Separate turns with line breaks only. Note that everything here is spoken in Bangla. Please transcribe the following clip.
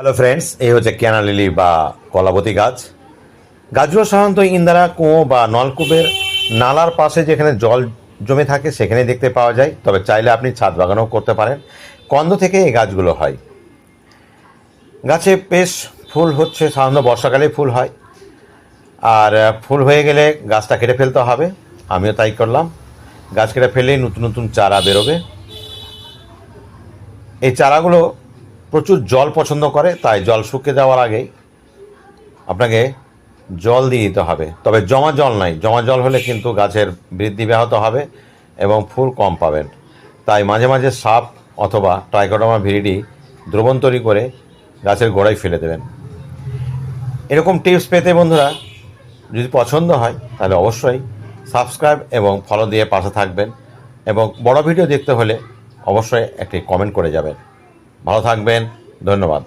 হ্যালো ফ্রেন্ডস, এই হচ্ছে ক্যানা লিলি বা কলাবতী গাছ। গাছগুলো সাধারণত ইন্দারা কুয়ো বা নলকূপের নালার পাশে যেখানে জল জমে থাকে সেখানে দেখতে পাওয়া যায়, তবে চাইলে আপনি ছাদ বাগানও করতে পারেন। কন্দ থেকে এই গাছগুলো হয়। গাছে বেশ ফুল হচ্ছে, সাধারণত বর্ষাকালে ফুল হয়। আর ফুল হয়ে গেলে গাছটা কেটে ফেলতে হবে, আমিও তাই করলাম। গাছ কেটে ফেললেই নতুন নতুন চারা বেরোবে। এই চারাগুলো প্রচুর জল পছন্দ করে, তাই জল শুকিয়ে যাওয়ার আগেই আপনাকে জল দিয়ে দিতে হবে। তবে জমা জল নাই, জমা জল হলে কিন্তু গাছের বৃদ্ধি ব্যাহত হবে এবং ফুল কম পাবেন। তাই মাঝে মাঝে সাপ অথবা ট্রাইকোডার্মা ভিরিডি দ্রবণ তৈরি করে গাছের গোড়ায় ফেলে দেবেন। এরকম টিপস পেতে বন্ধুরা, যদি পছন্দ হয় তাহলে অবশ্যই সাবস্ক্রাইব এবং ফলো দিয়ে পাশে থাকবেন, এবং বড় ভিডিও দেখতে হলে অবশ্যই একটি কমেন্ট করে যাবেন। ভালো থাকবেন, ধন্যবাদ।